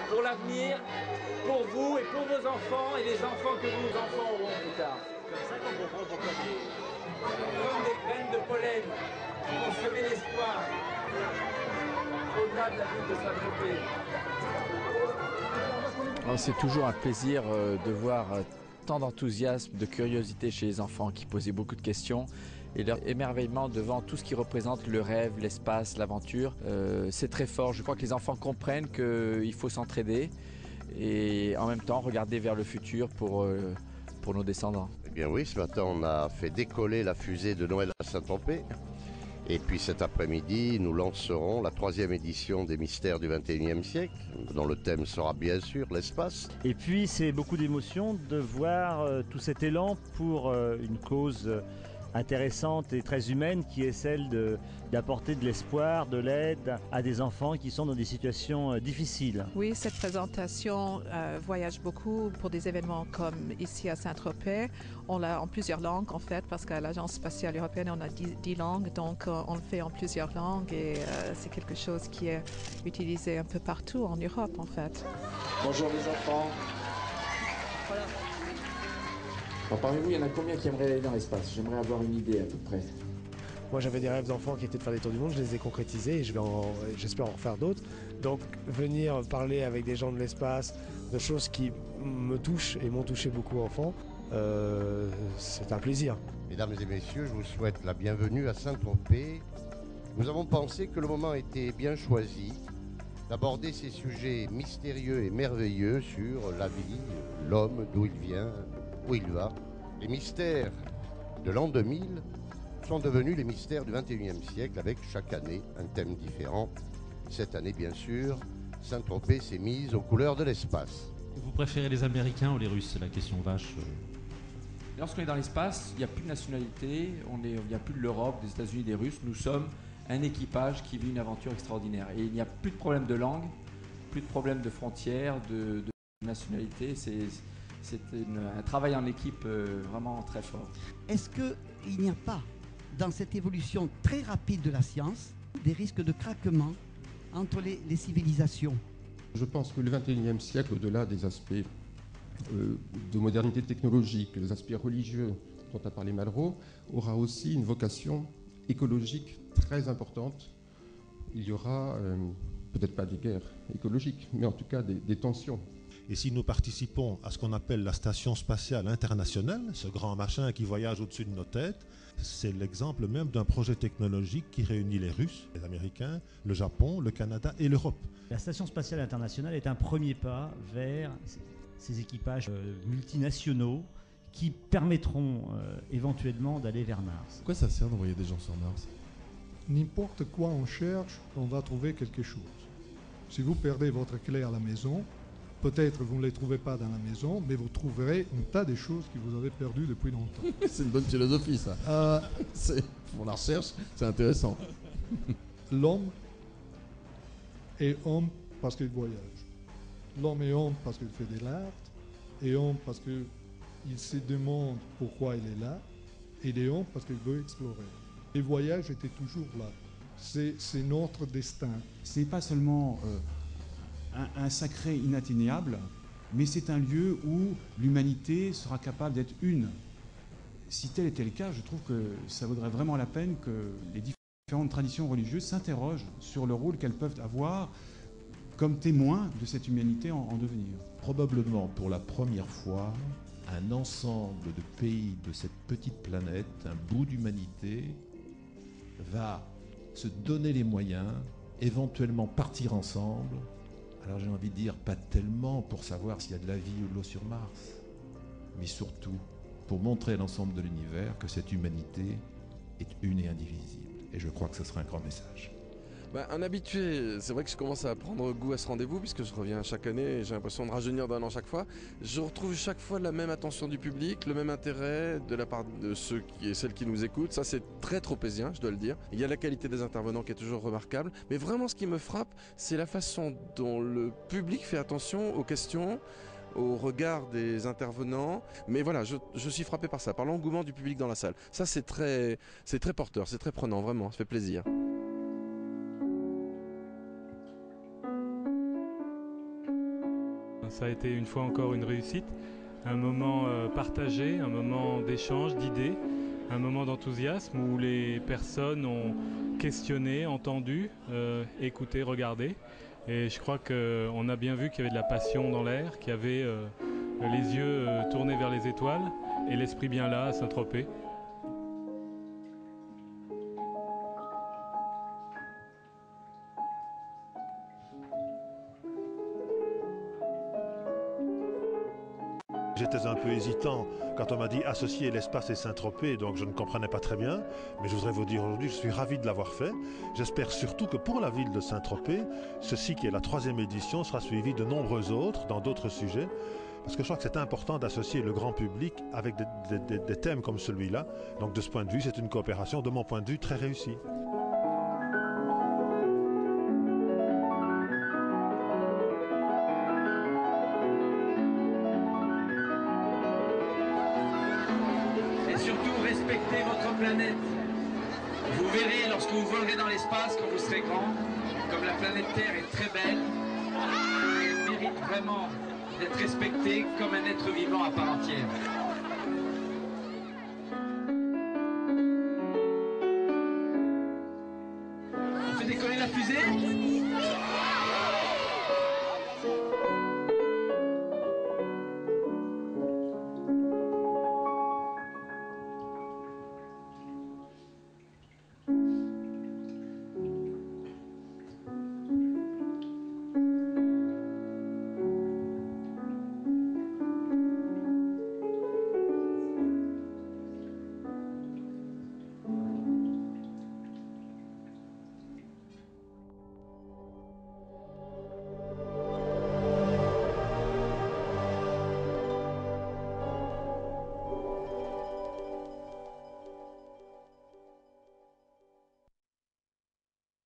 pour l'avenir, pour vous et pour vos enfants et les enfants que vos enfants auront plus tard. Comme ça qu'on comprend pourquoi Comme des graines de pollen qui vont semer l'espoir au-delà de la ville de Saint-Tropez. C'est toujours un plaisir de voir tant d'enthousiasme, de curiosité chez les enfants qui posaient beaucoup de questions et leur émerveillement devant tout ce qui représente le rêve, l'espace, l'aventure. C'est très fort. Je crois que les enfants comprennent qu'il faut s'entraider et en même temps regarder vers le futur pour nos descendants. Eh bien oui, ce matin on a fait décoller la fusée de Noël à Saint-Tropez. Et puis cet après-midi, nous lancerons la 3e édition des Mystères du XXIe siècle, dont le thème sera bien sûr l'espace. Et puis c'est beaucoup d'émotion de voir tout cet élan pour une cause intéressante et très humaine qui est celle d'apporter de l'espoir, de l'aide à des enfants qui sont dans des situations difficiles. Oui, cette présentation voyage beaucoup pour des événements comme ici à Saint-Tropez. On l'a en plusieurs langues en fait, parce qu'à l'Agence spatiale européenne, on a 10 langues, donc on le fait en plusieurs langues et c'est quelque chose qui est utilisé un peu partout en Europe en fait. Bonjour les enfants. Voilà. Alors, parmi vous, il y en a combien qui aimeraient aller dans l'espace? J'aimerais avoir une idée à peu près. Moi j'avais des rêves d'enfant qui étaient de faire des tours du monde, je les ai concrétisés et j'espère en refaire d'autres. Donc venir parler avec des gens de l'espace, de choses qui me touchent et m'ont touché beaucoup enfant, c'est un plaisir. Mesdames et messieurs, je vous souhaite la bienvenue à Saint-Tropez. Nous avons pensé que le moment était bien choisi d'aborder ces sujets mystérieux et merveilleux sur la vie, l'homme, d'où il vient, où il va. Les mystères de l'an 2000 sont devenus les mystères du XXIe siècle avec chaque année un thème différent. Cette année, bien sûr, Saint-Tropez s'est mise aux couleurs de l'espace. Vous préférez les Américains ou les Russes? C'est la question vache. Lorsqu'on est dans l'espace, il n'y a plus de nationalité, il n'y a plus de l'Europe, des États-Unis, des Russes. Nous sommes un équipage qui vit une aventure extraordinaire. Et il n'y a plus de problème de langue, plus de problème de frontières, de nationalité. C'est un travail en équipe vraiment très fort. Est-ce qu'il n'y a pas, dans cette évolution très rapide de la science, des risques de craquement entre les civilisations? Je pense que le XXIe siècle, au-delà des aspects de modernité technologique, les aspects religieux dont a parlé Malraux, aura aussi une vocation écologique très importante. Il y aura peut-être pas des guerres écologiques, mais en tout cas des tensions. Et si nous participons à ce qu'on appelle la Station spatiale internationale, ce grand machin qui voyage au-dessus de nos têtes, c'est l'exemple même d'un projet technologique qui réunit les Russes, les Américains, le Japon, le Canada et l'Europe. La Station spatiale internationale est un premier pas vers ces équipages multinationaux qui permettront éventuellement d'aller vers Mars. Pourquoi ça sert d'envoyer des gens sur Mars? N'importe quoi on cherche, on va trouver quelque chose. Si vous perdez votre clé à la maison, peut-être vous ne les trouvez pas dans la maison, mais vous trouverez un tas de choses que vous avez perdues depuis longtemps. C'est une bonne philosophie, ça. Pour la recherche, c'est intéressant. L'homme est homme parce qu'il voyage. L'homme est homme parce qu'il fait de l'art, et homme parce qu'il se demande pourquoi il est là, et il est homme parce qu'il veut explorer. Les voyages étaient toujours là. C'est notre destin. C'est pas seulement un sacré inatteignable, mais c'est un lieu où l'humanité sera capable d'être une. Si tel était le cas, je trouve que ça vaudrait vraiment la peine que les différentes traditions religieuses s'interrogent sur le rôle qu'elles peuvent avoir comme témoins de cette humanité en devenir. Probablement pour la première fois, un ensemble de pays de cette petite planète, un bout d'humanité, va se donner les moyens, éventuellement partir ensemble. Alors j'ai envie de dire, pas tellement pour savoir s'il y a de la vie ou de l'eau sur Mars, mais surtout pour montrer à l'ensemble de l'univers que cette humanité est une et indivisible. Et je crois que ce sera un grand message. Un habitué, c'est vrai que je commence à prendre goût à ce rendez-vous puisque je reviens chaque année et j'ai l'impression de rajeunir d'un an chaque fois. Je retrouve chaque fois la même attention du public, le même intérêt de la part de ceux et celles qui nous écoutent. Ça, c'est très tropézien, je dois le dire. Il y a la qualité des intervenants qui est toujours remarquable, mais vraiment ce qui me frappe, c'est la façon dont le public fait attention aux questions, au regard des intervenants. Mais voilà, je suis frappé par ça, par l'engouement du public dans la salle. Ça, c'est très porteur, c'est très prenant, vraiment, ça fait plaisir. Ça a été une fois encore une réussite, un moment partagé, un moment d'échange d'idées, un moment d'enthousiasme où les personnes ont questionné, entendu, écouté, regardé. Et je crois qu'on a bien vu qu'il y avait de la passion dans l'air, qu'il y avait les yeux tournés vers les étoiles et l'esprit bien là à Saint-Tropez. J'étais un peu hésitant quand on m'a dit associer l'espace et Saint-Tropez, donc je ne comprenais pas très bien. Mais je voudrais vous dire aujourd'hui, je suis ravi de l'avoir fait. J'espère surtout que pour la ville de Saint-Tropez, ceci qui est la 3e édition sera suivi de nombreux autres dans d'autres sujets. Parce que je crois que c'est important d'associer le grand public avec des thèmes comme celui-là. Donc de ce point de vue, c'est une coopération, de mon point de vue, très réussie. Surtout, respectez votre planète. Vous verrez lorsque vous volerez dans l'espace, quand vous serez grand, comme la planète Terre est très belle, elle mérite vraiment d'être respectée comme un être vivant à part entière.